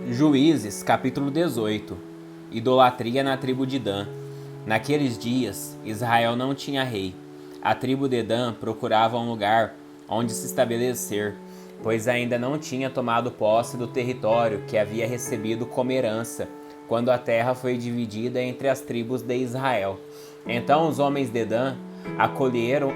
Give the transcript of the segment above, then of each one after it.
Juízes, capítulo 18. Idolatria na tribo de Dan. Naqueles dias, Israel não tinha rei. A tribo de Dan procurava um lugar onde se estabelecer, pois ainda não tinha tomado posse do território que havia recebido como herança, quando a terra foi dividida entre as tribos de Israel. Então os homens de Dan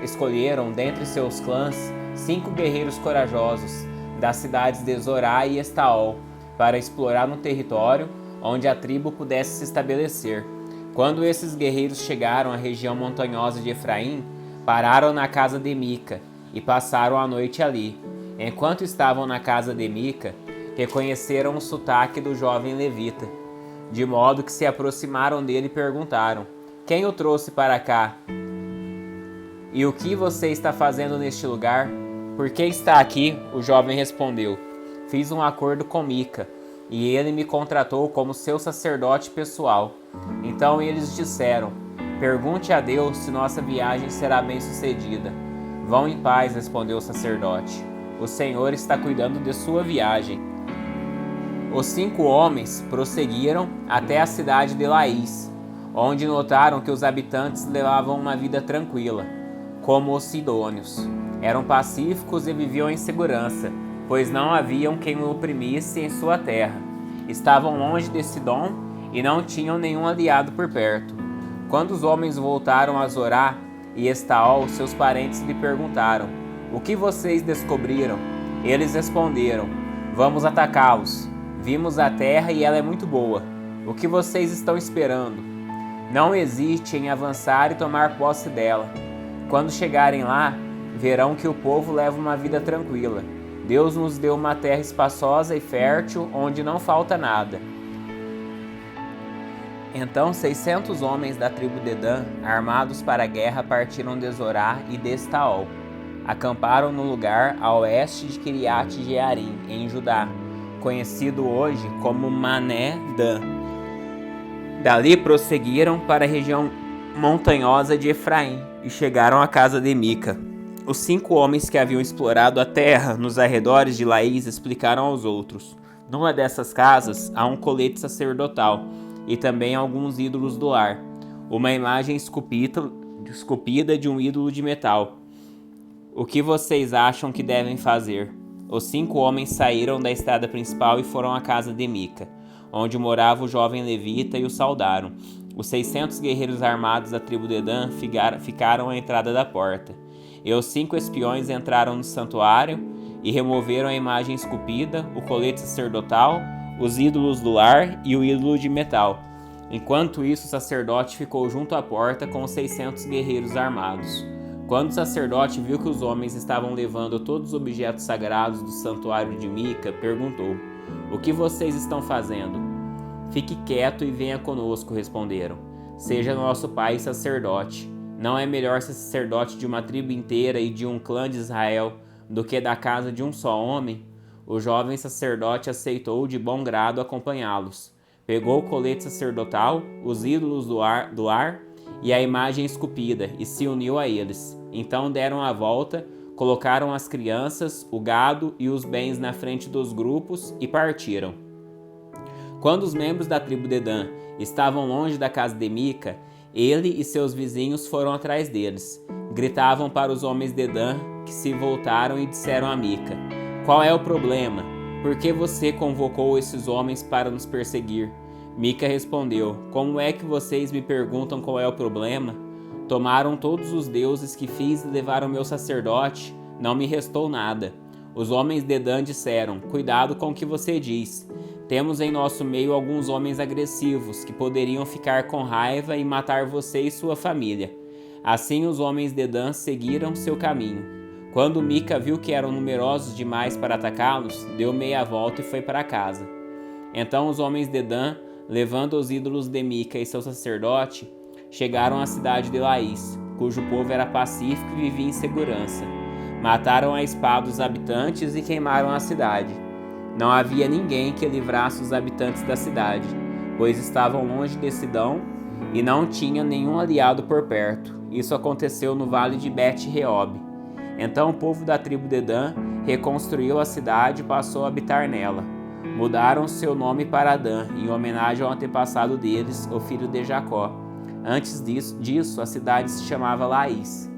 escolheram dentre seus clãs 5 guerreiros corajosos das cidades de Zorá e Estaol, para explorar um território onde a tribo pudesse se estabelecer. Quando esses guerreiros chegaram à região montanhosa de Efraim, pararam na casa de Mica e passaram a noite ali. Enquanto estavam na casa de Mica, reconheceram o sotaque do jovem levita, de modo que se aproximaram dele e perguntaram: "Quem o trouxe para cá? E o que você está fazendo neste lugar? Por que está aqui?" O jovem respondeu: "Fiz um acordo com Mica, e ele me contratou como seu sacerdote pessoal." Então eles disseram: "Pergunte a Deus se nossa viagem será bem-sucedida." "Vão em paz", respondeu o sacerdote. "O Senhor está cuidando de sua viagem." Os 5 homens prosseguiram até a cidade de Laís, onde notaram que os habitantes levavam uma vida tranquila, como os sidônios. Eram pacíficos e viviam em segurança, pois não haviam quem o oprimisse em sua terra. Estavam longe de Sidom e não tinham nenhum aliado por perto. Quando os homens voltaram a Zorá e Estaol, seus parentes lhe perguntaram: "O que vocês descobriram?" Eles responderam: "Vamos atacá-los. Vimos a terra e ela é muito boa. O que vocês estão esperando? Não hesite em avançar e tomar posse dela. Quando chegarem lá, verão que o povo leva uma vida tranquila. Deus nos deu uma terra espaçosa e fértil, onde não falta nada." Então 600 homens da tribo de Dan, armados para a guerra, partiram de Zorá e de Estaol. Acamparam no lugar a oeste de Kiriat Jearim, em Judá, conhecido hoje como Mané Dan. Dali prosseguiram para a região montanhosa de Efraim e chegaram à casa de Mica. Os 5 homens que haviam explorado a terra nos arredores de Laís explicaram aos outros: "Numa dessas casas há um colete sacerdotal e também alguns ídolos do lar, uma imagem esculpida de um ídolo de metal. O que vocês acham que devem fazer?" Os 5 homens saíram da estrada principal e foram à casa de Mica, onde morava o jovem levita, e o saudaram. Os 600 guerreiros armados da tribo de Dan ficaram à entrada da porta. E os 5 espiões entraram no santuário e removeram a imagem esculpida, o colete sacerdotal, os ídolos do lar e o ídolo de metal. Enquanto isso, o sacerdote ficou junto à porta com os 600 guerreiros armados. Quando o sacerdote viu que os homens estavam levando todos os objetos sagrados do santuário de Mica, perguntou: "O que vocês estão fazendo?" "Fique quieto e venha conosco", responderam. "Seja nosso pai sacerdote. Não é melhor ser sacerdote de uma tribo inteira e de um clã de Israel do que da casa de um só homem?" O jovem sacerdote aceitou de bom grado acompanhá-los. Pegou o colete sacerdotal, os ídolos do lar e a imagem esculpida e se uniu a eles. Então deram a volta, colocaram as crianças, o gado e os bens na frente dos grupos e partiram. Quando os membros da tribo de Dan estavam longe da casa de Mica, ele e seus vizinhos foram atrás deles. Gritavam para os homens de Dan, que se voltaram e disseram a Mica: "Qual é o problema? Por que você convocou esses homens para nos perseguir?" Mica respondeu: "Como é que vocês me perguntam qual é o problema? Tomaram todos os deuses que fiz e levaram meu sacerdote. Não me restou nada." Os homens de Dan disseram: "Cuidado com o que você diz. Temos em nosso meio alguns homens agressivos que poderiam ficar com raiva e matar você e sua família." Assim os homens de Dan seguiram seu caminho. Quando Mica viu que eram numerosos demais para atacá-los, deu meia volta e foi para casa. Então os homens de Dan, levando os ídolos de Mica e seu sacerdote, chegaram à cidade de Laís, cujo povo era pacífico e vivia em segurança. Mataram a espada os habitantes e queimaram a cidade. Não havia ninguém que livrasse os habitantes da cidade, pois estavam longe de Sidom e não tinha nenhum aliado por perto. Isso aconteceu no vale de Bet-Reob. Então o povo da tribo de Dan reconstruiu a cidade e passou a habitar nela. Mudaram seu nome para Adã, em homenagem ao antepassado deles, o filho de Jacó. Antes disso, a cidade se chamava Laís.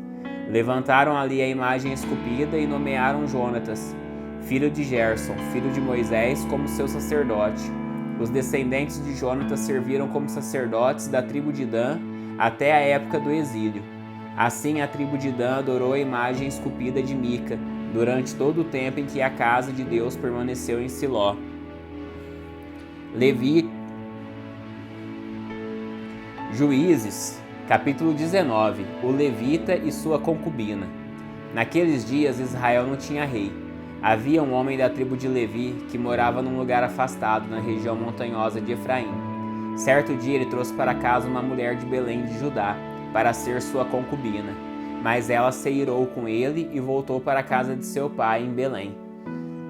Levantaram ali a imagem esculpida e nomearam Jonatas, filho de Gerson, filho de Moisés, como seu sacerdote. Os descendentes de Jonatas serviram como sacerdotes da tribo de Dan até a época do exílio. Assim, a tribo de Dan adorou a imagem esculpida de Mica durante todo o tempo em que a casa de Deus permaneceu em Siló. Juízes, capítulo 19. O levita e sua concubina. Naqueles dias Israel não tinha rei. Havia um homem da tribo de Levi que morava num lugar afastado na região montanhosa de Efraim. Certo dia ele trouxe para casa uma mulher de Belém de Judá para ser sua concubina, mas ela se irou com ele e voltou para a casa de seu pai em Belém.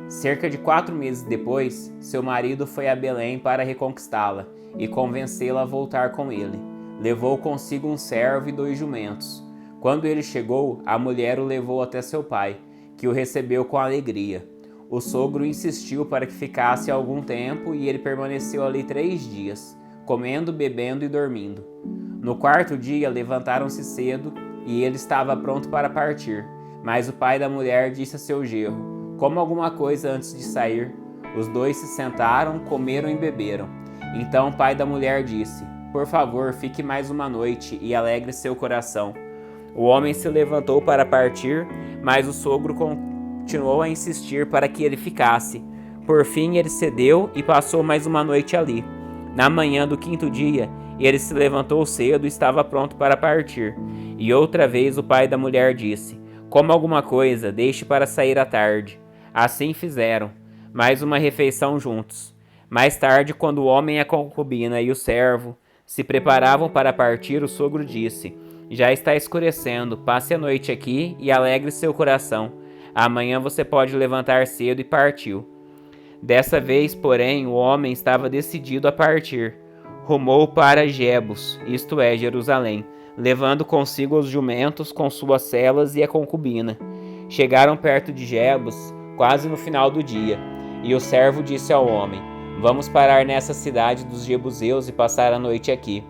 Cerca de 4 meses depois, seu marido foi a Belém para reconquistá-la e convencê-la a voltar com ele. Levou consigo um servo e 2 jumentos. Quando ele chegou, a mulher o levou até seu pai, que o recebeu com alegria. O sogro insistiu para que ficasse algum tempo e ele permaneceu ali 3 dias, comendo, bebendo e dormindo. No 4º dia levantaram-se cedo e ele estava pronto para partir, mas o pai da mulher disse a seu genro: "Coma alguma coisa antes de sair." Os 2 se sentaram, comeram e beberam. Então o pai da mulher disse: "Por favor, fique mais uma noite e alegre seu coração." O homem se levantou para partir, mas o sogro continuou a insistir para que ele ficasse. Por fim, ele cedeu e passou mais uma noite ali. Na manhã do 5º dia, ele se levantou cedo e estava pronto para partir. E outra vez o pai da mulher disse: "Coma alguma coisa, deixe para sair à tarde." Assim fizeram, mais uma refeição juntos. Mais tarde, quando o homem, a concubina e o servo se preparavam para partir, o sogro disse: "Já está escurecendo, passe a noite aqui e alegre seu coração. Amanhã você pode levantar cedo." E partiu. Dessa vez, porém, o homem estava decidido a partir. Rumou para Jebus, isto é, Jerusalém, levando consigo os jumentos com suas celas e a concubina. Chegaram perto de Jebus, quase no final do dia, e o servo disse ao homem: "Vamos parar nessa cidade dos jebuseus e passar a noite aqui."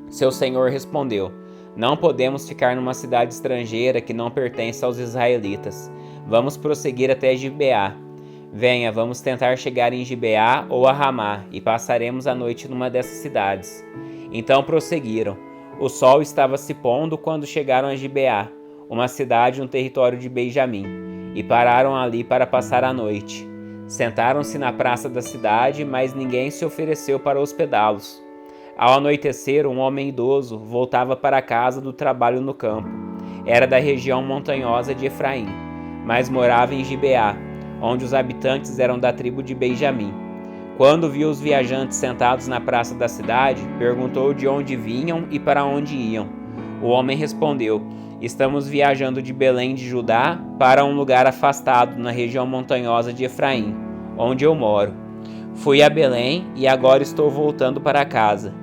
Seu senhor respondeu: "Não podemos ficar numa cidade estrangeira que não pertence aos israelitas. Vamos prosseguir até Gibeá. Venha, vamos tentar chegar em Gibeá ou a Ramá e passaremos a noite numa dessas cidades." Então prosseguiram. O sol estava se pondo quando chegaram a Gibeá, uma cidade no território de Benjamim, e pararam ali para passar a noite. Sentaram-se na praça da cidade, mas ninguém se ofereceu para hospedá-los. Ao anoitecer, um homem idoso voltava para casa do trabalho no campo. Era da região montanhosa de Efraim, mas morava em Gibeá, onde os habitantes eram da tribo de Benjamim. Quando viu os viajantes sentados na praça da cidade, perguntou de onde vinham e para onde iam. O homem respondeu: "Estamos viajando de Belém de Judá para um lugar afastado na região montanhosa de Efraim, onde eu moro. Fui a Belém e agora estou voltando para casa.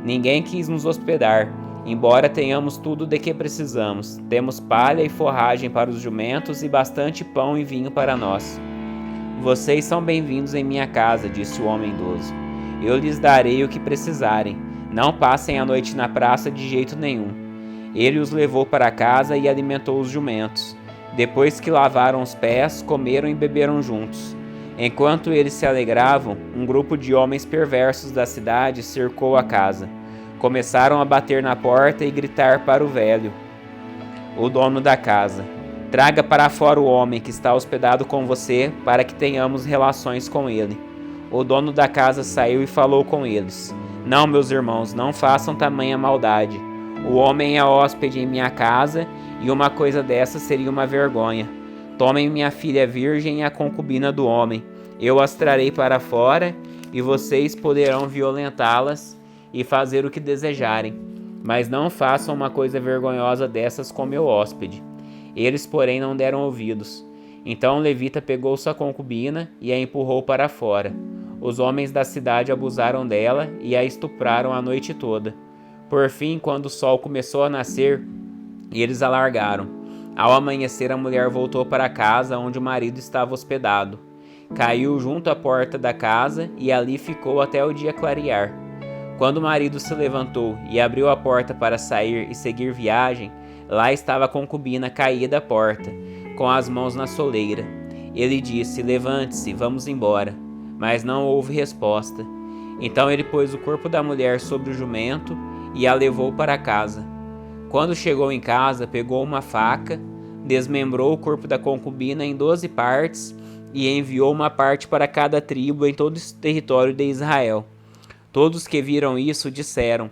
Ninguém quis nos hospedar, embora tenhamos tudo de que precisamos. Temos palha e forragem para os jumentos e bastante pão e vinho para nós." "Vocês são bem-vindos em minha casa", disse o homem idoso. "Eu lhes darei o que precisarem. Não passem a noite na praça de jeito nenhum." Ele os levou para casa e alimentou os jumentos. Depois que lavaram os pés, comeram e beberam juntos. Enquanto eles se alegravam, um grupo de homens perversos da cidade cercou a casa. Começaram a bater na porta e gritar para o velho, o dono da casa: "Traga para fora o homem que está hospedado com você, para que tenhamos relações com ele." O dono da casa saiu e falou com eles: "Não, meus irmãos, não façam tamanha maldade. O homem é hóspede em minha casa e uma coisa dessa seria uma vergonha. Tomem minha filha virgem e a concubina do homem. Eu as trarei para fora e vocês poderão violentá-las e fazer o que desejarem. Mas não façam uma coisa vergonhosa dessas com meu hóspede." Eles, porém, não deram ouvidos. Então o levita pegou sua concubina e a empurrou para fora. Os homens da cidade abusaram dela e a estupraram a noite toda. Por fim, quando o sol começou a nascer, eles a largaram. Ao amanhecer, a mulher voltou para a casa onde o marido estava hospedado. caiu junto à porta da casa e ali ficou até o dia clarear. Quando o marido se levantou e abriu a porta para sair e seguir viagem, lá estava a concubina caída à porta, com as mãos na soleira. Ele disse: "Levante-se, vamos embora." Mas não houve resposta. Então ele pôs o corpo da mulher sobre o jumento e a levou para casa. Quando chegou em casa, pegou uma faca, desmembrou o corpo da concubina em 12 partes e enviou uma parte para cada tribo em todo o território de Israel. Todos que viram isso disseram: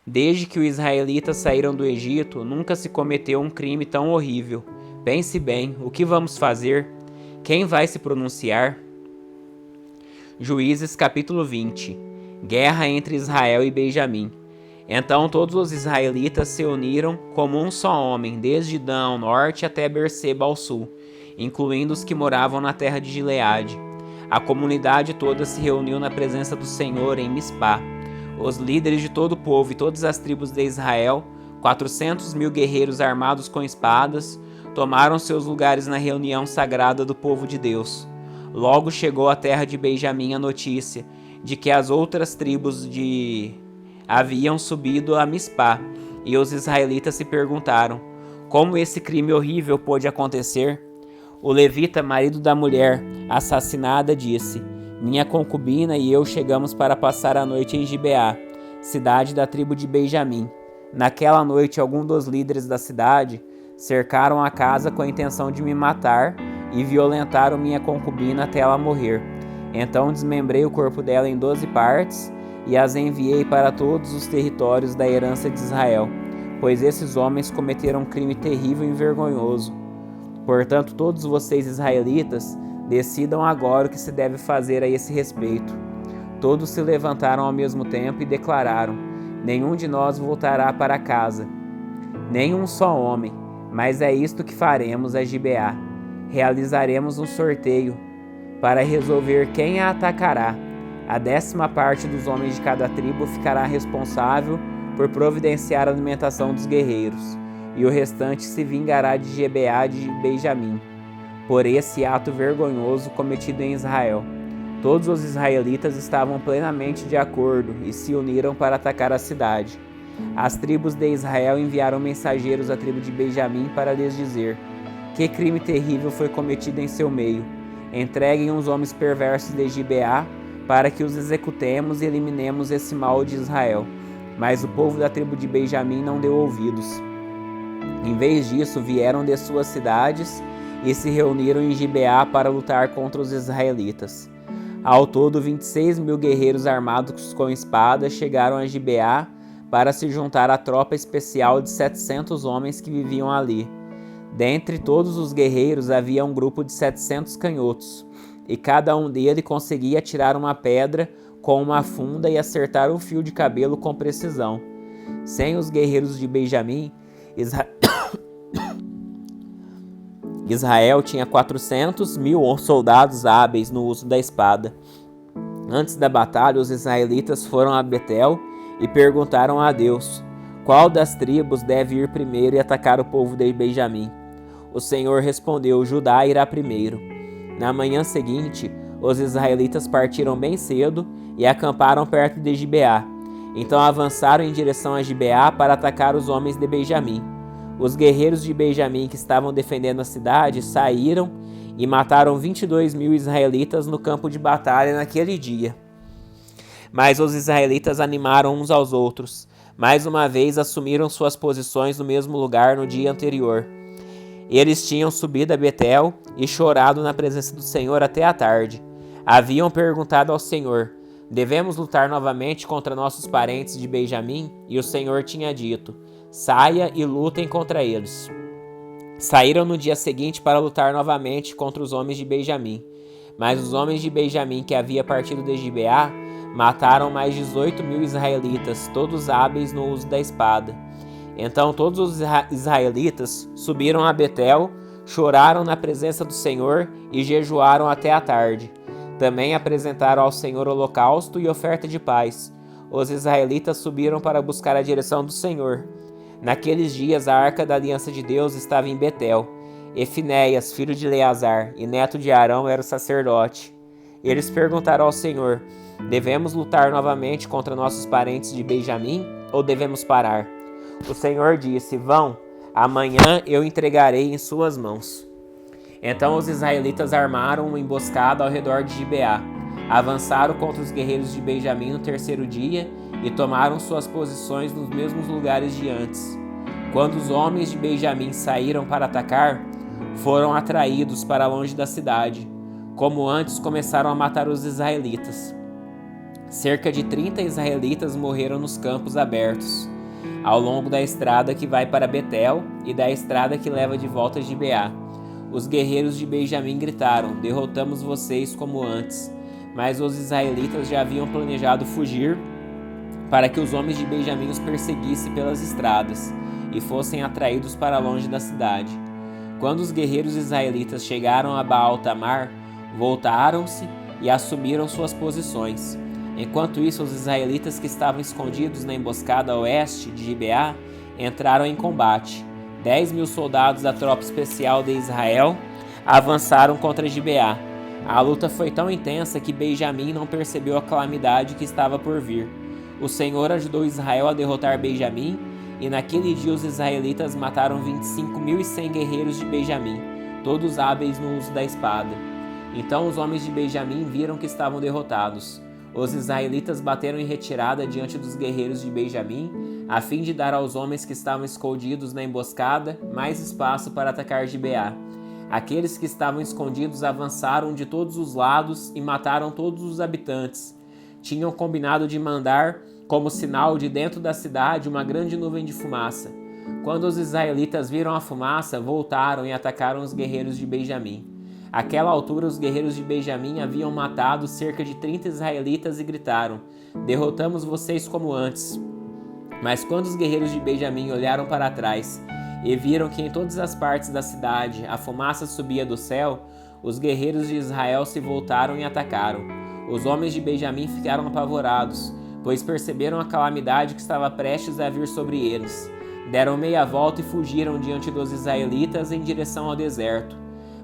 "Desde que os israelitas saíram do Egito, nunca se cometeu um crime tão horrível. Pense bem, o que vamos fazer? Quem vai se pronunciar?" Juízes capítulo 20. Guerra entre Israel e Benjamim. Então todos os israelitas se uniram como um só homem, desde Dan ao norte até Berseba ao sul, incluindo os que moravam na terra de Gileade. A comunidade toda se reuniu na presença do Senhor em Mispá. Os líderes de todo o povo e todas as tribos de Israel, 400.000 guerreiros armados com espadas, tomaram seus lugares na reunião sagrada do povo de Deus. Logo chegou à terra de Benjamim a notícia de que as outras tribos haviam subido a Mispá, e os israelitas se perguntaram: como esse crime horrível pôde acontecer? O levita, marido da mulher assassinada, disse: "Minha concubina e eu chegamos para passar a noite em Gibeá, cidade da tribo de Benjamim. Naquela noite, alguns dos líderes da cidade cercaram a casa com a intenção de me matar e violentaram minha concubina até ela morrer. Então desmembrei o corpo dela em 12 partes e as enviei para todos os territórios da herança de Israel, pois esses homens cometeram um crime terrível e vergonhoso. Portanto, todos vocês israelitas, decidam agora o que se deve fazer a esse respeito." Todos se levantaram ao mesmo tempo e declararam: "Nenhum de nós voltará para casa, nem um só homem, mas é isto que faremos a Gibeá. Realizaremos um sorteio para resolver quem a atacará. A 10ª parte dos homens de cada tribo ficará responsável por providenciar a alimentação dos guerreiros, e o restante se vingará de Gibeá de Benjamim, por esse ato vergonhoso cometido em Israel." Todos os israelitas estavam plenamente de acordo e se uniram para atacar a cidade. As tribos de Israel enviaram mensageiros à tribo de Benjamim para lhes dizer: "Que crime terrível foi cometido em seu meio? Entreguem os homens perversos de Gibeá para que os executemos e eliminemos esse mal de Israel." Mas o povo da tribo de Benjamim não deu ouvidos. Em vez disso, vieram de suas cidades e se reuniram em Gibeá para lutar contra os israelitas. Ao todo, 26.000 guerreiros armados com espadas chegaram a Gibeá para se juntar à tropa especial de 700 homens que viviam ali. Dentre todos os guerreiros havia um grupo de 700 canhotos, e cada um deles conseguia tirar uma pedra com uma funda e acertar um fio de cabelo com precisão. Sem os guerreiros de Benjamim, Israel tinha 400.000 soldados hábeis no uso da espada. Antes da batalha, os israelitas foram a Betel e perguntaram a Deus: qual das tribos deve ir primeiro e atacar o povo de Benjamim? O Senhor respondeu: Judá irá primeiro. Na manhã seguinte, os israelitas partiram bem cedo e acamparam perto de Gibeá. Então avançaram em direção a Gibeá para atacar os homens de Benjamim. Os guerreiros de Benjamim que estavam defendendo a cidade saíram e mataram 22.000 israelitas no campo de batalha naquele dia. Mas os israelitas animaram uns aos outros. Mais uma vez assumiram suas posições no mesmo lugar no dia anterior. Eles tinham subido a Betel e chorado na presença do Senhor até a tarde. Haviam perguntado ao Senhor: devemos lutar novamente contra nossos parentes de Benjamim? E o Senhor tinha dito: saia e lutem contra eles. Saíram no dia seguinte para lutar novamente contra os homens de Benjamim. Mas os homens de Benjamim que havia partido de Gibeá mataram mais 18.000 israelitas, todos hábeis no uso da espada. Então todos os israelitas subiram a Betel, choraram na presença do Senhor e jejuaram até a tarde. Também apresentaram ao Senhor holocausto e oferta de paz. Os israelitas subiram para buscar a direção do Senhor. Naqueles dias a arca da aliança de Deus estava em Betel. E Finéias, filho de Eleazar e neto de Arão, era o sacerdote. Eles perguntaram ao Senhor: devemos lutar novamente contra nossos parentes de Benjamim ou devemos parar? O Senhor disse: vão, amanhã eu entregarei em suas mãos. Então os israelitas armaram uma emboscada ao redor de Gibeá, avançaram contra os guerreiros de Benjamim no terceiro dia e tomaram suas posições nos mesmos lugares de antes. Quando os homens de Benjamim saíram para atacar, foram atraídos para longe da cidade. Como antes, começaram a matar os israelitas. Cerca de 30 israelitas morreram nos campos abertos, ao longo da estrada que vai para Betel e da estrada que leva de volta a Gibeá. Os guerreiros de Benjamim gritaram: derrotamos vocês como antes. Mas os israelitas já haviam planejado fugir para que os homens de Benjamim os perseguissem pelas estradas e fossem atraídos para longe da cidade. Quando os guerreiros israelitas chegaram a Baal-Tamar, voltaram-se e assumiram suas posições. Enquanto isso, os israelitas que estavam escondidos na emboscada a oeste de Gibeá entraram em combate. 10.000 soldados da tropa especial de Israel avançaram contra Gibeá. A luta foi tão intensa que Benjamim não percebeu a calamidade que estava por vir. O Senhor ajudou Israel a derrotar Benjamim, e naquele dia os israelitas mataram 25.100 guerreiros de Benjamim, todos hábeis no uso da espada. Então os homens de Benjamim viram que estavam derrotados. Os israelitas bateram em retirada diante dos guerreiros de Benjamim, a fim de dar aos homens que estavam escondidos na emboscada mais espaço para atacar Gibeá. Aqueles que estavam escondidos avançaram de todos os lados e mataram todos os habitantes. Tinham combinado de mandar, como sinal de dentro da cidade, uma grande nuvem de fumaça. Quando os israelitas viram a fumaça, voltaram e atacaram os guerreiros de Benjamim. Àquela altura, os guerreiros de Benjamim haviam matado cerca de 30 israelitas e gritaram: derrotamos vocês como antes. Mas quando os guerreiros de Benjamim olharam para trás e viram que em todas as partes da cidade a fumaça subia do céu, os guerreiros de Israel se voltaram e atacaram. Os homens de Benjamim ficaram apavorados, pois perceberam a calamidade que estava prestes a vir sobre eles. Deram meia volta e fugiram diante dos israelitas em direção ao deserto.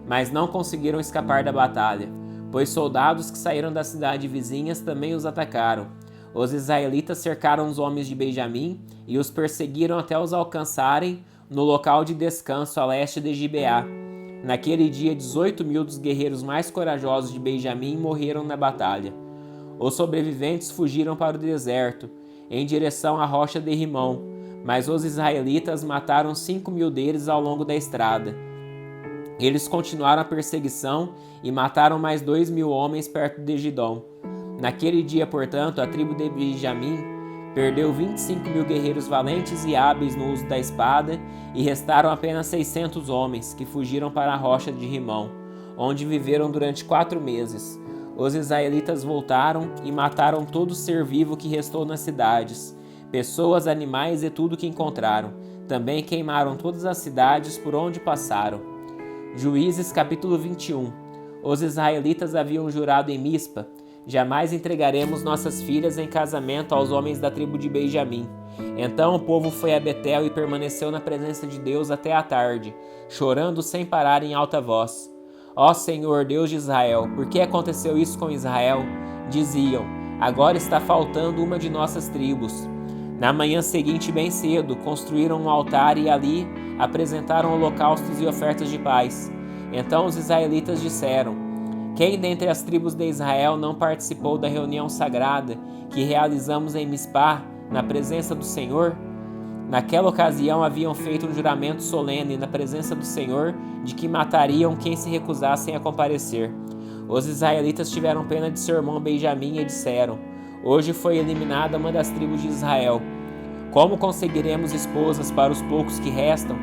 Mas não conseguiram escapar da batalha, pois soldados que saíram da cidade vizinhas também os atacaram. Os israelitas cercaram os homens de Benjamim e os perseguiram até os alcançarem no local de descanso a leste de Gibeá. Naquele dia, 18.000 dos guerreiros mais corajosos de Benjamim morreram na batalha. Os sobreviventes fugiram para o deserto, em direção à rocha de Rimão, mas os israelitas mataram 5.000 deles ao longo da estrada. Eles continuaram a perseguição e mataram mais 2.000 homens perto de Gidom. Naquele dia, portanto, a tribo de Benjamim perdeu 25.000 guerreiros valentes e hábeis no uso da espada, e restaram apenas 600 homens, que fugiram para a rocha de Rimão, onde viveram durante 4 meses. Os israelitas voltaram e mataram todo ser vivo que restou nas cidades, pessoas, animais e tudo que encontraram. Também queimaram todas as cidades por onde passaram. Juízes capítulo 21. Os israelitas haviam jurado em Mispa: jamais entregaremos nossas filhas em casamento aos homens da tribo de Benjamim. Então o povo foi a Betel e permaneceu na presença de Deus até a tarde, chorando sem parar em alta voz. Ó Senhor, Deus de Israel, por que aconteceu isso com Israel? Diziam: agora está faltando uma de nossas tribos. Na manhã seguinte, bem cedo, construíram um altar e ali apresentaram holocaustos e ofertas de paz. Então os israelitas disseram: quem dentre as tribos de Israel não participou da reunião sagrada que realizamos em Mispá, na presença do Senhor? Naquela ocasião haviam feito um juramento solene na presença do Senhor de que matariam quem se recusassem a comparecer. Os israelitas tiveram pena de seu irmão Benjamim e disseram: hoje foi eliminada uma das tribos de Israel. Como conseguiremos esposas para os poucos que restam?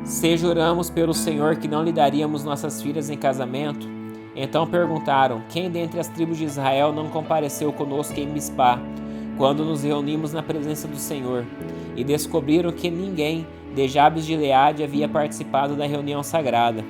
Se juramos pelo Senhor que não lhe daríamos nossas filhas em casamento? Então perguntaram: quem dentre as tribos de Israel não compareceu conosco em Mispá, quando nos reunimos na presença do Senhor? E descobriram que ninguém de Jabes de Gileade havia participado da reunião sagrada.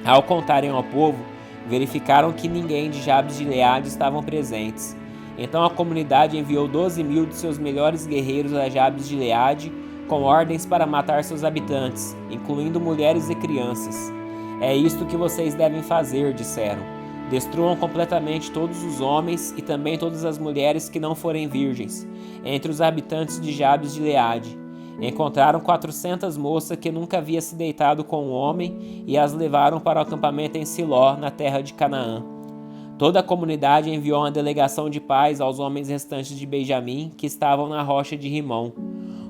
Ao contarem ao povo, verificaram que ninguém de Jabes de Gileade estavam presentes. Então a comunidade enviou 12.000 de seus melhores guerreiros a Jabes de Gileade com ordens para matar seus habitantes, incluindo mulheres e crianças. É isto que vocês devem fazer, disseram. Destruam completamente todos os homens e também todas as mulheres que não forem virgens, entre os habitantes de Jabes de Gileade. Encontraram 400 moças que nunca havia se deitado com um homem e as levaram para o acampamento em Siló, na terra de Canaã. Toda a comunidade enviou uma delegação de paz aos homens restantes de Benjamim que estavam na rocha de Rimom.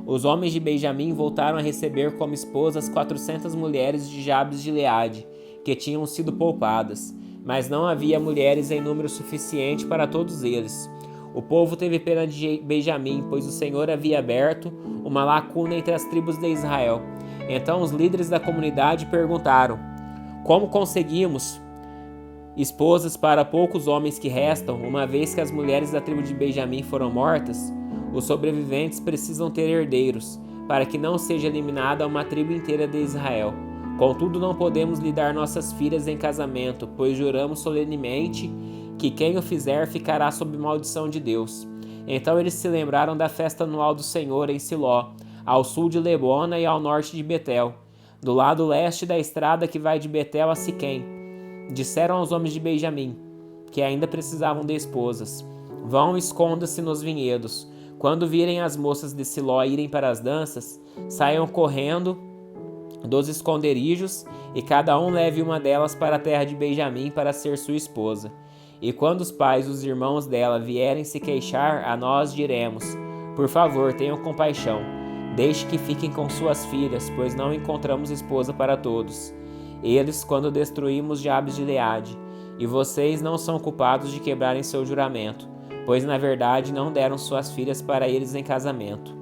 Os homens de Benjamim voltaram a receber como esposas 400 mulheres de Jabes de Gileade, que tinham sido poupadas, mas não havia mulheres em número suficiente para todos eles. O povo teve pena de Benjamim, pois o Senhor havia aberto uma lacuna entre as tribos de Israel. Então os líderes da comunidade perguntaram: como conseguimos esposas para poucos homens que restam, uma vez que as mulheres da tribo de Benjamim foram mortas? Os sobreviventes precisam ter herdeiros, para que não seja eliminada uma tribo inteira de Israel. Contudo, não podemos lhe dar nossas filhas em casamento, pois juramos solenemente que quem o fizer ficará sob maldição de Deus. Então eles se lembraram da festa anual do Senhor em Siló, ao sul de Lebona e ao norte de Betel, do lado leste da estrada que vai de Betel a Siquém. Disseram aos homens de Benjamim, que ainda precisavam de esposas: vão e esconda-se nos vinhedos. Quando virem as moças de Siló irem para as danças, saiam correndo dos esconderijos e cada um leve uma delas para a terra de Benjamim para ser sua esposa. E quando os pais e os irmãos dela vierem se queixar, a nós diremos: por favor, tenham compaixão, deixe que fiquem com suas filhas, pois não encontramos esposa para todos. Eles, quando destruímos Jabes de Gileade, e vocês não são culpados de quebrarem seu juramento, pois na verdade não deram suas filhas para eles em casamento.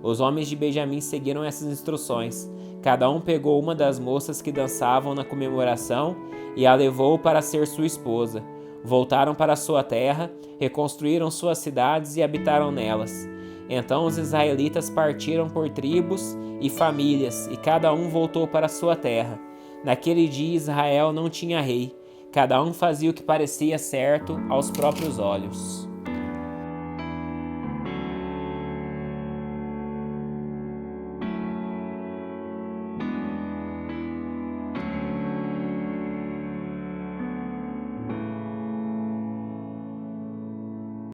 Os homens de Benjamim seguiram essas instruções. Cada um pegou uma das moças que dançavam na comemoração e a levou para ser sua esposa. Voltaram para sua terra, reconstruíram suas cidades e habitaram nelas. Então os israelitas partiram por tribos e famílias, e cada um voltou para sua terra. Naquele dia Israel não tinha rei. Cada um fazia o que parecia certo aos próprios olhos.